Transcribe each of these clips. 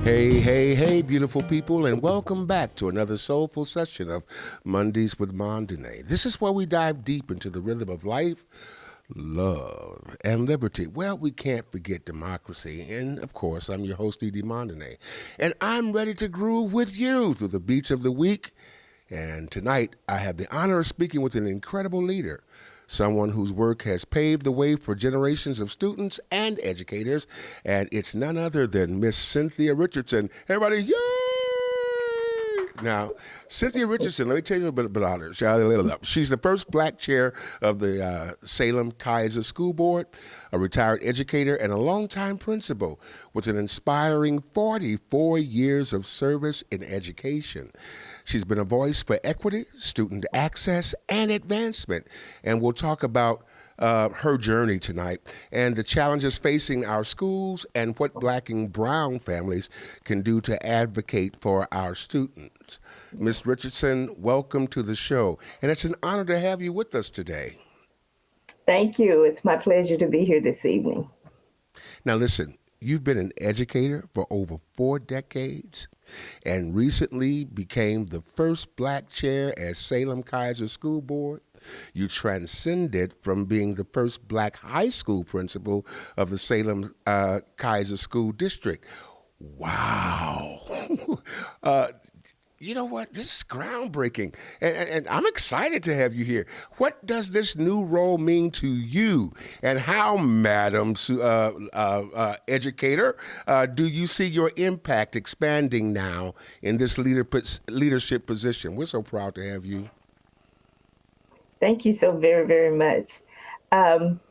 Hey, hey, hey, beautiful people, and welcome back to another soulful session of Mondays with Mondene. This is where we dive deep into the rhythm of life, love, and liberty. Well, we can't forget democracy, and of course, I'm your host, Edie Mondene, and I'm ready to groove with you through the beats of the week. And tonight, I have the honor of speaking with an incredible leader, someone whose work has paved the way for generations of students and educators, and it's none other than Miss Cynthia Richardson. Everybody, yay! Now, Cynthia Richardson, let me tell you a bit about her. She's the first black chair of the Salem Kaiser School Board, a retired educator, and a longtime principal with an inspiring 44 years of service in education. She's been a voice for equity, student access, and advancement. And we'll talk about her journey tonight and the challenges facing our schools and what black and brown families can do to advocate for our students. Miss Richardson, welcome to the show. And it's an honor to have you with us today. Thank you. It's my pleasure to be here this evening. Now, listen, you've been an educator for over 4 decades and recently became the first black chair at Salem Kaiser School Board. You transcended from being the first black high school principal of the Salem Kaiser School District. Wow. uh, you know what? This is groundbreaking. And I'm excited to have you here. What does this new role mean to you? And how, Madam Educator, do you see your impact expanding now in this leadership position? We're so proud to have you. Thank you so very, very much. Um,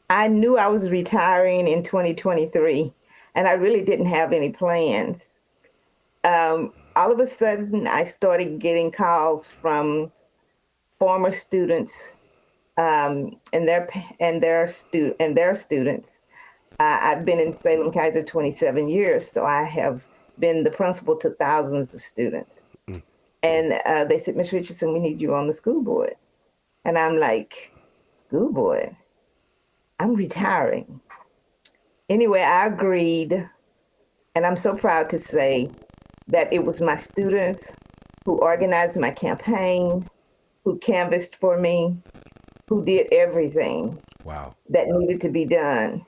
I knew I was retiring in 2023, and I really didn't have any plans. All of a sudden, I started getting calls from former students and their students. I've been in Salem Kaiser 27 years, so I have been the principal to thousands of students. And they said, Miss Richardson, we need you on the school board. And I'm like, school board? I'm retiring. Anyway, I agreed. And I'm so proud to say that it was my students who organized my campaign, who canvassed for me, who did everything Wow. that needed to be done,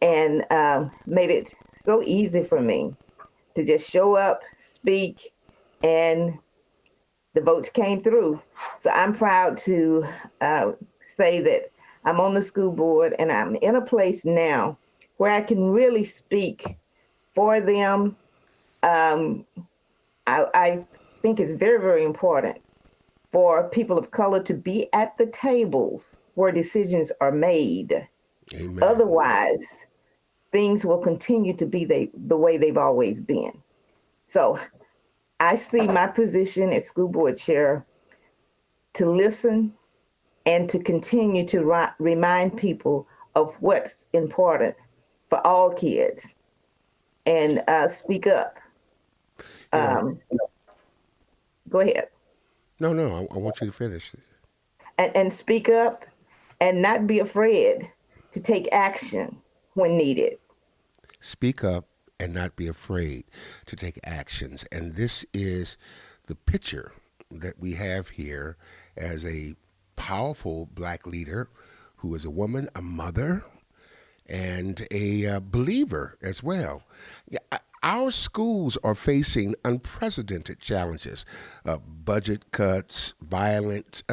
and made it so easy for me to just show up, speak, and the votes came through. So I'm proud to say that I'm on the school board and I'm in a place now where I can really speak for them. I think it's very, very important for people of color to be at the tables where decisions are made. Amen. Otherwise, things will continue to be the way they've always been. So I see my position as school board chair to listen and to continue to remind people of what's important for all kids and speak up. Go ahead. No, I want you to finish. And speak up and not be afraid to take action when needed. Speak up and not be afraid to take actions. And this is the picture that we have here as a powerful black leader who is a woman, a mother, and a believer as well. Yeah, our schools are facing unprecedented challenges, budget cuts, violence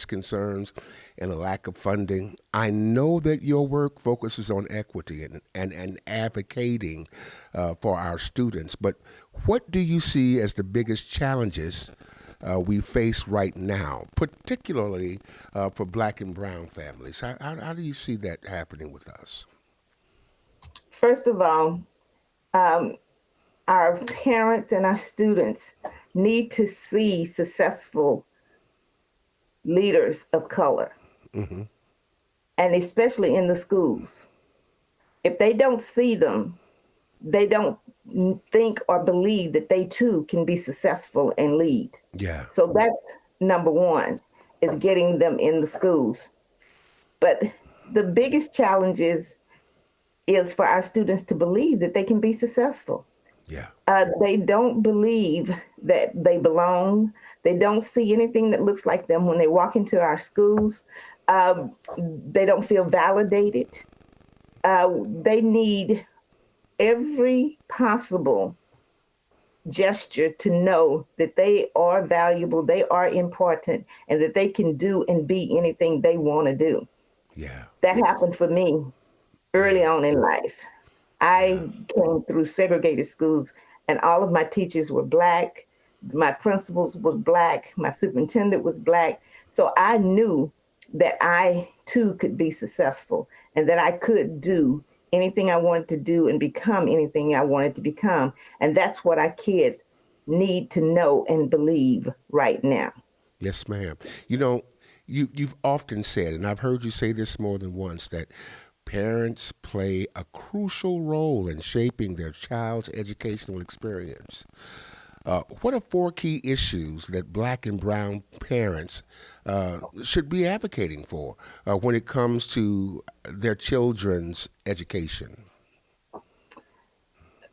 concerns, and a lack of funding. I know that your work focuses on equity and advocating for our students, but what do you see as the biggest challenges we face right now, particularly for black and brown families? How do you see that happening with us? First of all, our parents and our students need to see successful leaders of color, and especially in the schools. If they don't see them, they don't think or believe that they too can be successful and lead. Yeah. So that's number one, is getting them in the schools. But the biggest challenge is is for our students to believe that they can be successful. Yeah. They don't believe that they belong. They don't see anything that looks like them when they walk into our schools. Um, they don't feel validated. They need every possible gesture to know that they are valuable, they are important, and that they can do and be anything they want to do. Yeah. That happened for me Yeah. early on in life. Yeah. I came through segregated schools, and all of my teachers were Black. My principals was Black. My superintendent was Black. So I knew that I too could be successful and that I could do anything I wanted to do and become anything I wanted to become. And that's what our kids need to know and believe right now. Yes, ma'am. You know, you've often said, and I've heard you say this more than once, that parents play a crucial role in shaping their child's educational experience. What are four key issues that black and brown parents should be advocating for when it comes to their children's education?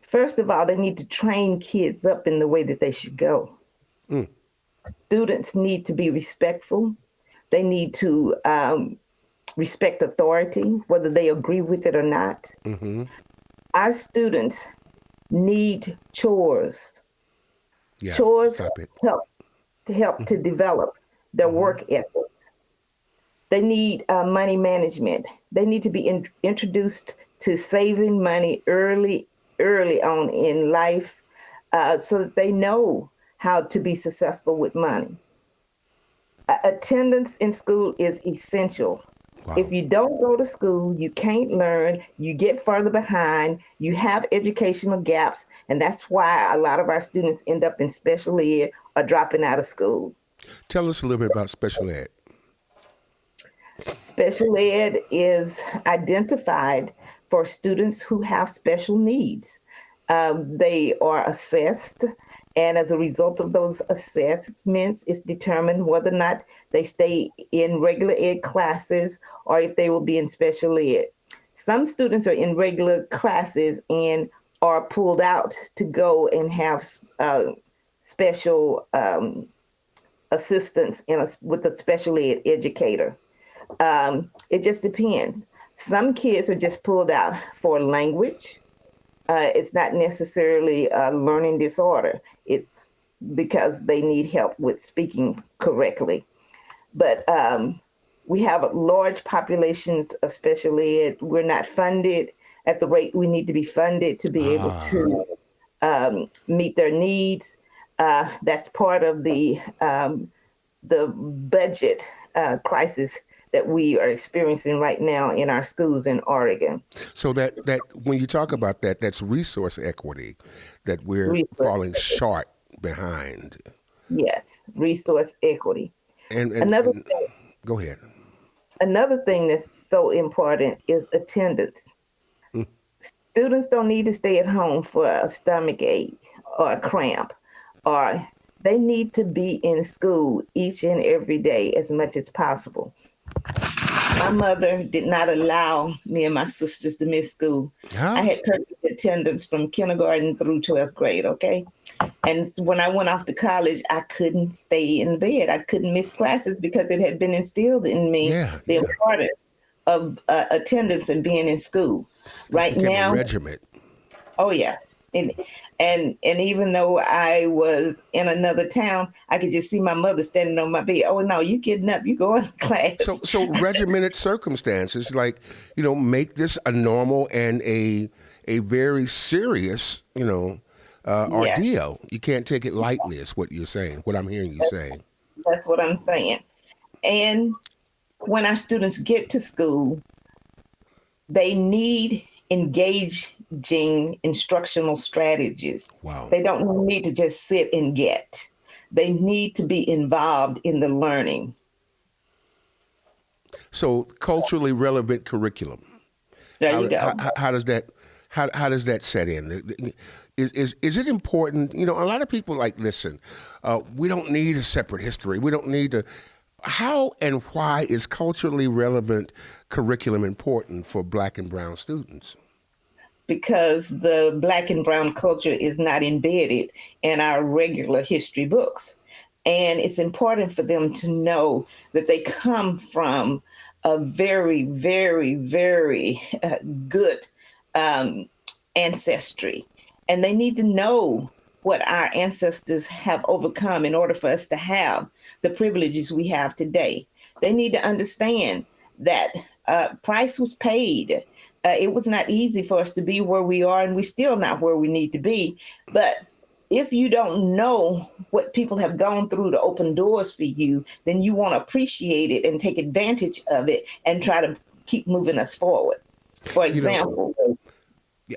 First of all, they need to train kids up in the way that they should go. Mm, Students need to be respectful. They need to respect authority, whether they agree with it or not. mm-hmm. Our students need chores. Yeah, Chores stop it. help to develop their Mm-hmm. work ethics. They need money management. They need to be introduced to saving money early on in life, so that they know how to be successful with money. Attendance in school is essential. If Wow. you don't go to school, you can't learn, you get further behind, you have educational gaps, and that's why a lot of our students end up in special ed or dropping out of school. Tell us a little bit about special ed. Special ed is identified for students who have special needs. They are assessed, and as a result of those assessments, it's determined whether or not they stay in regular ed classes or if they will be in special ed. Some students are in regular classes and are pulled out to go and have special assistance with a special ed educator. It just depends. Some kids are just pulled out for language. It's not necessarily a learning disorder. It's because they need help with speaking correctly. But we have large populations of special ed. We're not funded at the rate we need to be funded to be able Ah, to meet their needs. That's part of the budget crisis that we are experiencing right now in our schools in Oregon. so that when you talk about that, that's resource equity that we're Resource, falling short behind. yes, resource equity. And and, Another and thing, go ahead. another thing that's so important is attendance. Mm, Students don't need to stay at home for a stomach ache or a cramp, or they need to be in school each and every day as much as possible. My mother did not allow me and my sisters to miss school. I huh? had perfect attendance from kindergarten through 12th grade, okay? And when I went off to college, I couldn't stay in bed. I couldn't miss classes because it had been instilled in me Yeah, the yeah. importance of attendance and being in school. This Right became a now, regiment. oh yeah. And, and even though I was in another town, I could just see my mother standing on my bed. Oh no, you getting up, you going to So class. so regimented circumstances, like, make this a normal and a very serious, Yes, ordeal. You can't take it lightly. Is what you're saying. What I'm hearing you say. that's what I'm saying. And when our students get to school, they need engaging instructional strategies. Wow. They don't need to just sit and get. They need to be involved in the learning. So culturally relevant curriculum. There you How how, go. how does that how does that set in? Is it important? A lot of people like listen. We don't need a separate history. We don't need to. How and why is culturally relevant curriculum important for Black and Brown students? because the Black and brown culture is not embedded in our regular history books. And it's important for them to know that they come from a very, very, very good um, ancestry. And they need to know what our ancestors have overcome in order for us to have the privileges we have today. They need to understand that price was paid. It was not easy for us to be where we are, and we're still not where we need to be. But if you don't know what people have gone through to open doors for you, then you want to appreciate it and take advantage of it and try to keep moving us forward. For You know, example, go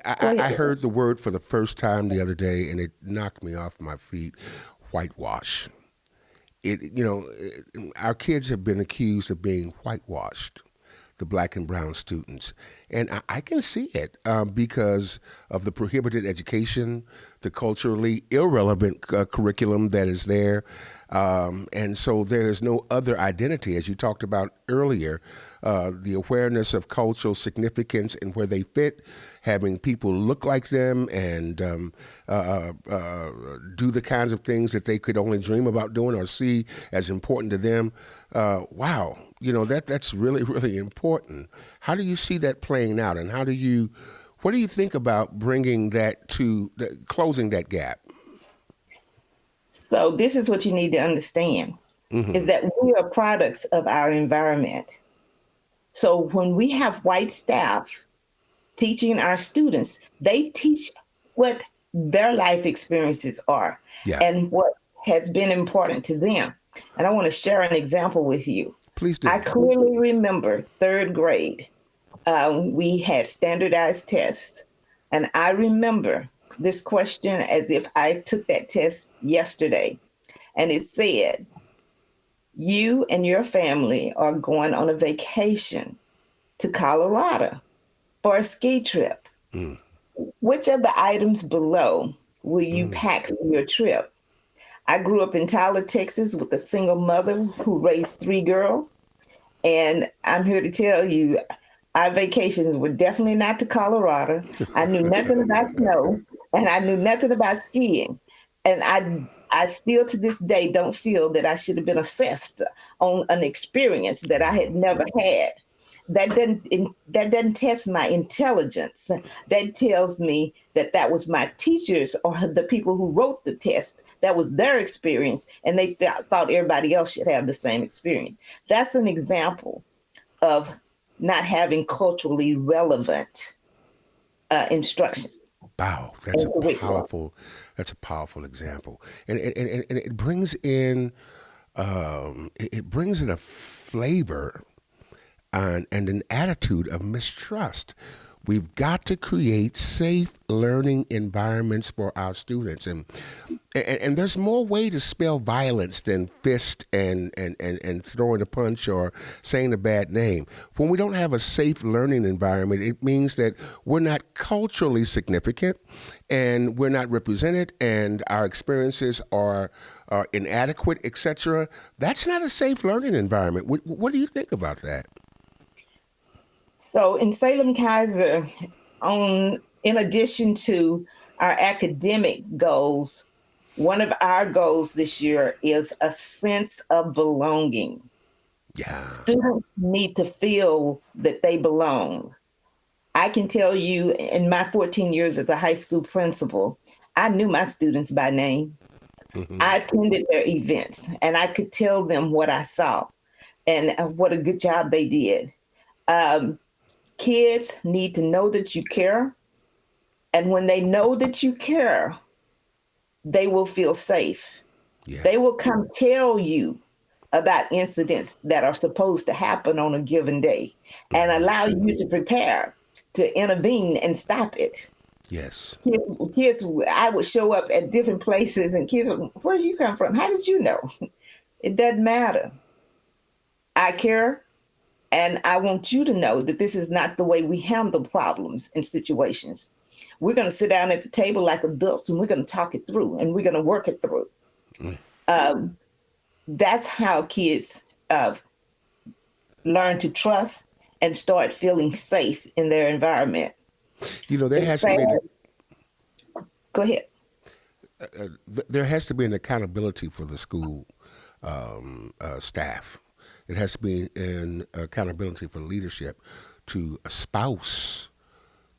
I ahead. heard the word for the first time the other day, and it knocked me off my feet. Whitewash. Our kids have been accused of being whitewashed, the black and brown students. And I can see it because of the prohibited education, the culturally irrelevant curriculum that is there. And so there's no other identity, as you talked about earlier, the awareness of cultural significance and where they fit, having people look like them and do the kinds of things that they could only dream about doing or see as important to them. Wow, that's really, really important. How do you see that playing out, and what do you think about bringing that to closing that gap? So this is what you need to understand is Hmm. that we are products of our environment. So when we have white staff teaching our students, they teach what their life experiences are Yeah, and what has been important to them. And I want to share an example with you. please I do. clearly remember third grade. We had standardized tests. And I remember this question as if I took that test yesterday. And it said, you and your family are going on a vacation to Colorado for a ski trip. Mm, Which of the items below will you mm. pack for your trip? I grew up in Tyler, Texas with a single mother who raised three girls. And I'm here to tell you, our vacations were definitely not to Colorado. I knew nothing about snow and I knew nothing about skiing. And I still to this day don't feel that I should have been assessed on an experience that I had never had. That doesn't test my intelligence. That tells me that that was my teachers or the people who wrote the test. That was their experience, and they thought everybody else should have the same experience. That's an example of not having culturally relevant instruction Wow, and curriculum. that's a powerful example, and it brings in it brings in a flavor and an attitude of mistrust. We've got to create safe learning environments for our students, and there's more way to spell violence than fist and throwing a punch or saying a bad name. When we don't have a safe learning environment, it means that we're not culturally significant, and we're not represented, and our experiences are inadequate, etc. That's not a safe learning environment. What do you think about that? So in Salem Kaiser, in addition to our academic goals, one of our goals this year is a sense of belonging. Yeah. Students need to feel that they belong. I can tell you in my 14 years as a high school principal, I knew my students by name. Hmm. I attended their events and I could tell them what I saw and what a good job they did. Um, Kids need to know that you care. And when they know that you care, they will feel safe. Yeah. They will come tell you about incidents that are supposed to happen on a given day and Hmm. allow you to prepare to intervene and stop it. Yes. Kids, kids, I would show up at different places and kids, where do you come from? How did you know? It doesn't matter. I care. And I want you to know that this is not the way we handle problems and situations. We're going to sit down at the table like adults and we're going to talk it through and we're going to work it through. Mm. Um, that's how kids uh, learn to trust and start feeling safe in their environment. There It's has to be sad. Go ahead. there has to be an accountability for the school staff. It has to be an accountability for leadership to espouse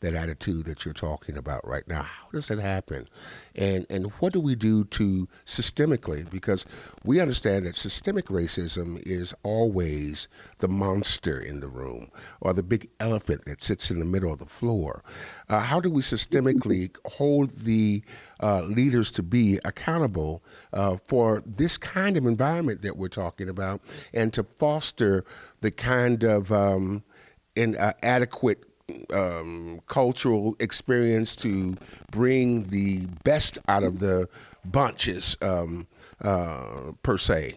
that attitude that you're talking about right now. How does that happen? And what do we do to systemically? Because we understand that systemic racism is always the monster in the room or the big elephant that sits in the middle of the floor. How do we systemically hold the leaders to be accountable for this kind of environment that we're talking about and to foster the kind of adequate cultural experience to bring the best out of the bunches, per se?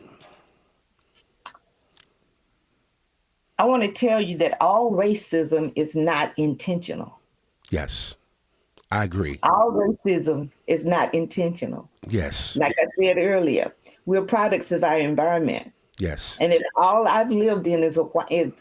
I want to tell you that all racism is not intentional. Yes, I agree. All racism is not intentional. Yes, Like I said earlier, we're products of our environment. yes. And if all I've lived in is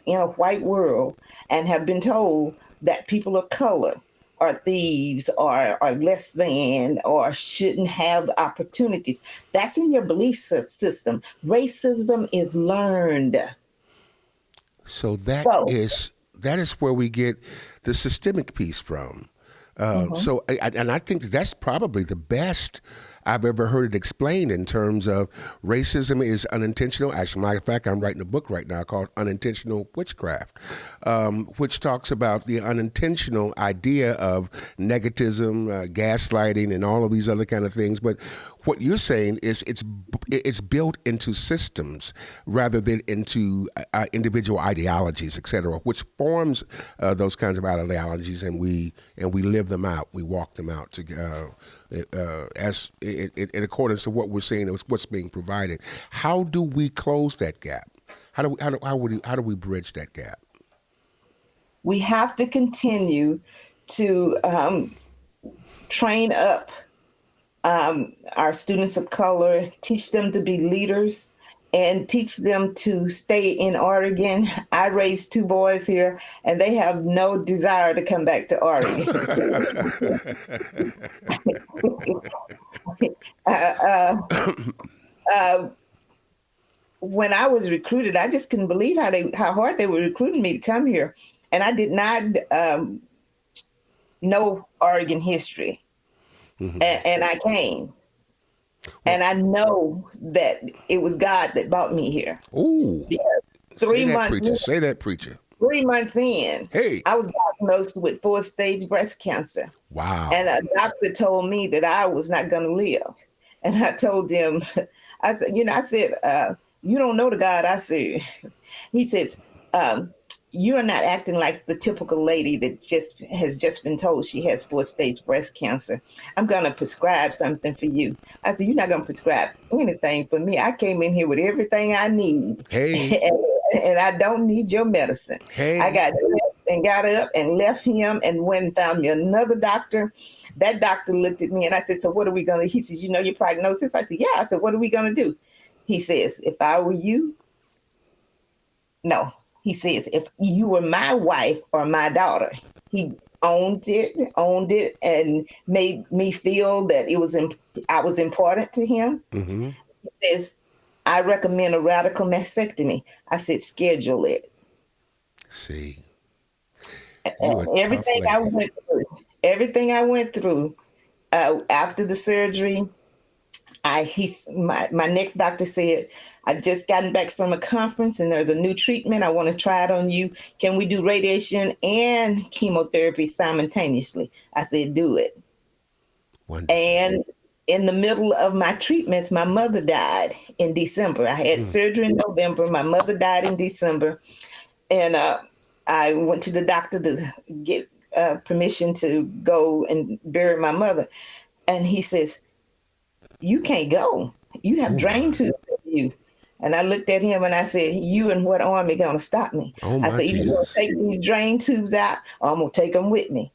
in a white world and have been told that people of color are thieves or are less than or shouldn't have opportunities, that's in your belief system. Racism is learned. So So, that is where we get the systemic piece from. mhm. And I think that's probably the best I've ever heard it explained in terms of racism is unintentional. Actually, matter of fact, I'm writing a book right now called Unintentional Witchcraft, which talks about the unintentional idea of negativism, gaslighting, and all of these other kind of things. But what you're saying is it's built into systems rather than into individual ideologies, et cetera, which forms those kinds of ideologies, and we live them out, we walk them out to, as in accordance to what we're seeing, what's being provided. How do we close that gap? How do we bridge that gap? We have to continue to train up our students of color, teach them to be leaders, and teach them to stay in Oregon. I raised two boys here, and they have no desire to come back to Oregon. uh, uh, when I was recruited, I just couldn't believe how hard they were recruiting me to come here, and I did not know Oregon history, and I came. Well, And I know that it was God that brought me here. ooh, Because say three that months preacher. in, Say that preacher. 3 months in, Hey, I was diagnosed with 4-stage breast cancer. And wow. a doctor told me that I was not going to live. And I told him, you don't know the God I serve. He says, um, you're not acting like the typical lady that just has just been told she has 4-stage breast cancer. I'm going to prescribe something for you. I said, you're not going to prescribe anything for me. I came in here with everything I need, Hey, and I don't need your medicine. I hey. got dressed and got up and left him and went and found me another doctor. That doctor looked at me and I said, so what are we going to, he says, you know your prognosis? I said, yeah. I said, what are we going to do? He says, if I were you, no. He says, if you were my wife or my daughter, he owned it, and made me feel that I was important to him. Mm-hmm. He says, I recommend a radical mastectomy. I said, schedule it. See, you a And tough lady. everything I went through after the surgery, my next doctor said, I just gotten back from a conference and there's a new treatment. I want to try it on you. Can we do radiation and chemotherapy simultaneously? I said, do it. Wonderful. And in the middle of my treatments, my mother died in December. I had Mm. surgery in November. My mother died in December. And I went to the doctor to get permission to go and bury my mother. And he says, you can't go. You have Oh drain my. tubes in you. And I looked at him and I said, you and what arm are going to stop me? Oh I my said, either you're going to Jesus. take these drain tubes out or I'm going to take them with me.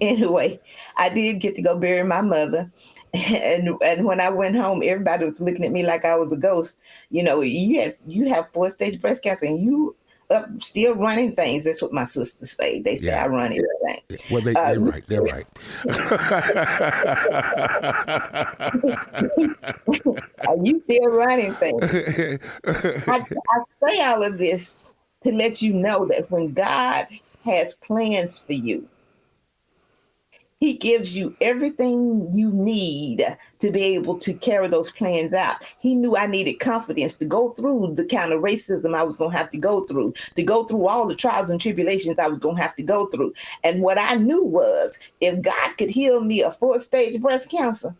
Anyway, I did get to go bury my mother. And when I went home, everybody was looking at me like I was a ghost. You know, you have 4-stage breast cancer and you up still running things. That's what my sisters say. They say Yeah. I run everything. Well, they're right. They're right. Are you still running things? I say all of this to let you know that when God has plans for you, He gives you everything you need to be able to carry those plans out. He knew I needed confidence to go through the kind of racism I was going to have to go through all the trials and tribulations I was going to have to go through. And what I knew was if God could heal me of 4th-stage breast cancer,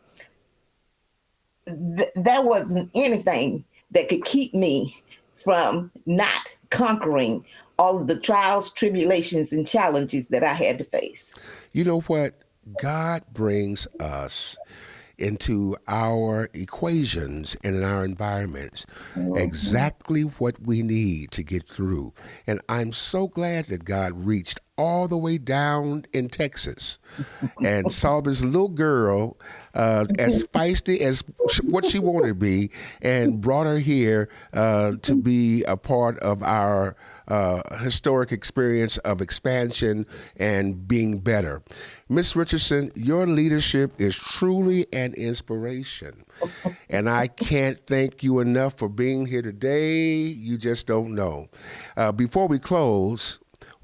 there wasn't anything that could keep me from not conquering all of the trials, tribulations, and challenges that I had to face. You know what? God brings us into our equations and in our environments exactly what we need to get through. And I'm so glad that God reached all the way down in Texas and saw this little girl as feisty as what she wanted to be and brought her here to be a part of our historic experience of expansion and being better. Miss Richardson, your leadership is truly an inspiration. And I can't thank you enough for being here today. You just don't know. Before we close,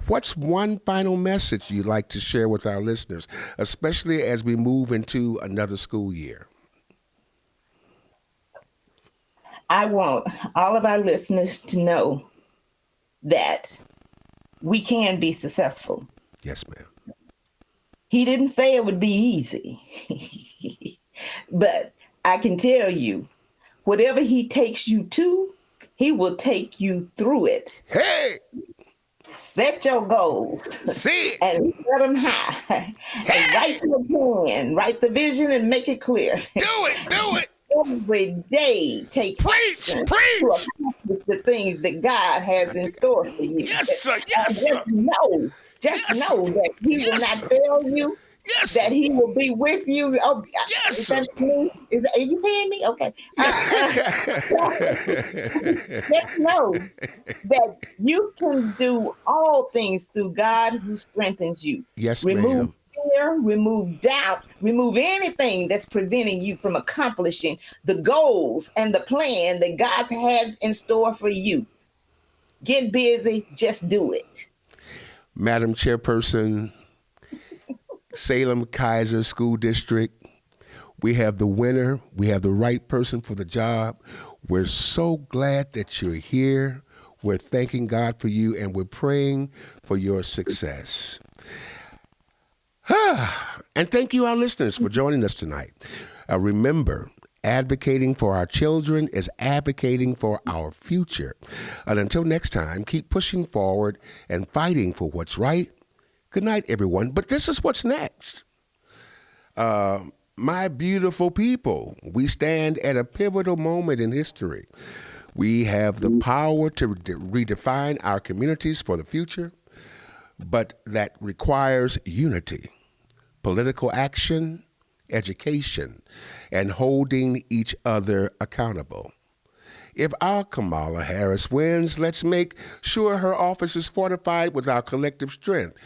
what's one final message you'd like to share with our listeners, especially as we move into another school year? I want all of our listeners to know that we can be successful. Yes, ma'am. He didn't say it would be easy, but I can tell you, whatever he takes you to, he will take you through it. Hey! Set your goals. See it. And set them high. Hey! And write your plan, write the vision and make it clear. Do it, do it. Every day take action to accomplish the things that God has in store for you. Yes, sir. Yes, just sir. know, that He will not fail you. Yes. That He will be with you. Oh, yes, is sir. that me? Are you paying me? Okay. Just know that you can do all things through God who strengthens you. Yes, remove ma'am. fear, remove doubt, remove anything that's preventing you from accomplishing the goals and the plan that God has in store for you. Get busy, just do it. Madam Chairperson, Salem Kaiser School District, we have the winner. We have the right person for the job. We're so glad that you're here. We're thanking God for you, and we're praying for your success. And thank you, our listeners, for joining us tonight. Remember, advocating for our children is advocating for our future. And until next time, keep pushing forward and fighting for what's right. Good night, everyone. But this is what's next. My beautiful people, we stand at a pivotal moment in history. We have the power to redefine our communities for the future, but that requires unity, political action, education, and holding each other accountable. If our Kamala Harris wins, let's make sure her office is fortified with our collective strength.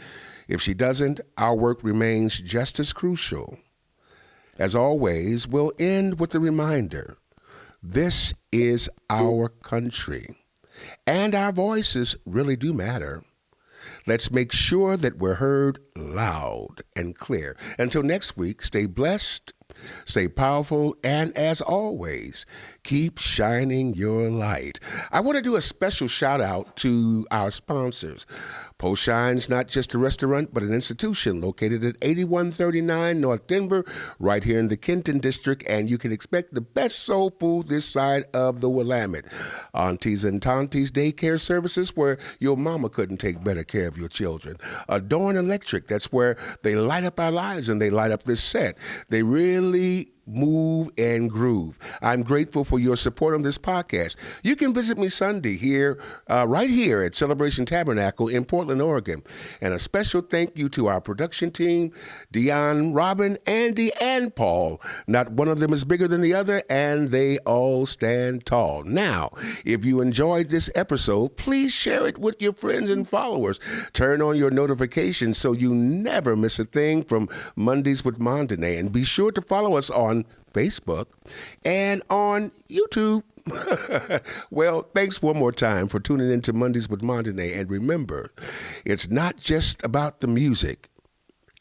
If she doesn't, our work remains just as crucial. As always, we'll end with a reminder. This is our country, and our voices really do matter. Let's make sure that we're heard loud and clear. Until next week, stay blessed, stay powerful, and as always, keep shining your light. I want to do a special shout out to our sponsors. Post Shine's not just a restaurant, but an institution located at 8139 North Denver, right here in the Kenton District, and you can expect the best soul food this side of the Willamette. Aunties and Tanties Daycare Services, where your mama couldn't take better care of your children. Adorn Electric, that's where they light up our lives and they light up this set. They really move, and groove. I'm grateful for your support on this podcast. You can visit me Sunday here, right here at Celebration Tabernacle in Portland, Oregon. And a special thank you to our production team, Dion, Robin, Andy, and Paul. Not one of them is bigger than the other, and they all stand tall. Now, if you enjoyed this episode, please share it with your friends and followers. Turn on your notifications so you never miss a thing from Mondays with Mondane. And be sure to follow us on Facebook and on YouTube. Well, thanks one more time for tuning in to Mondays with Mondane. And remember, it's not just about the music.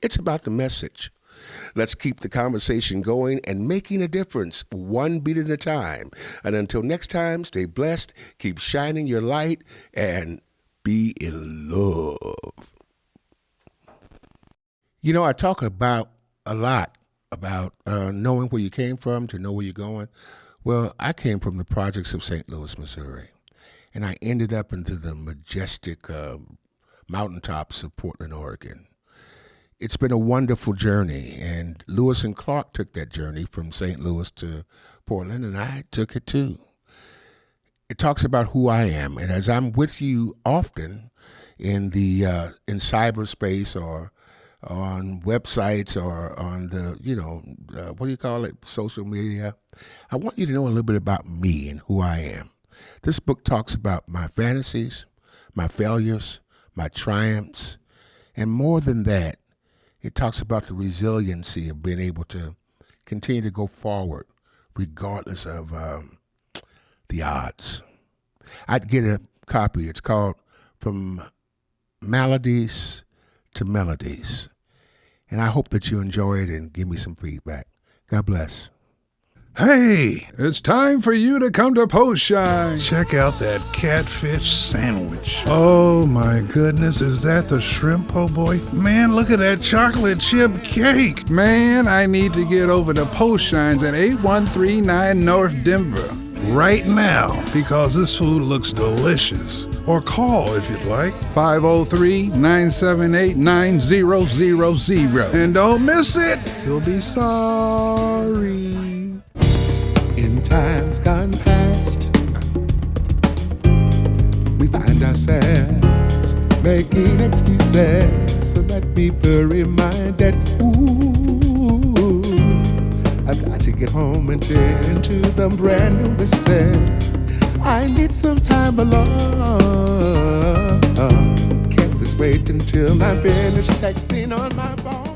It's about the message. Let's keep the conversation going and making a difference, one beat at a time. And until next time, stay blessed, keep shining your light, and be in love. You know, I talk about a lot about knowing where you came from to know where you're going. Well, I came from the projects of St. Louis, Missouri, and I ended up into the majestic mountaintops of Portland, Oregon. It's been a wonderful journey, and Lewis and Clark took that journey from St. Louis to Portland, and I took it too. It talks about who I am, and as I'm with you often in the in cyberspace or on websites or on the, what do you call it, social media, I want you to know a little bit about me and who I am. This book talks about my fantasies, my failures, my triumphs, and more than that, it talks about the resiliency of being able to continue to go forward regardless of the odds. I'd get a copy. It's called From Maladies to Melodies. And I hope that you enjoy it and give me some feedback. God bless. Hey, it's time for you to come to Post Shine. Check out that catfish sandwich. Oh my goodness, is that the shrimp po' boy? Man, look at that chocolate chip cake. Man, I need to get over to Post Shines at 8139 North Denver right now because this food looks delicious. Or call if you'd like, 503-978-9000. And don't miss it, you'll be sorry. In times gone past, we find ourselves making excuses so that people reminded, ooh, I've got to get home and tend to the brand new missus. I need some time alone. Can't just wait until I finish texting on my phone.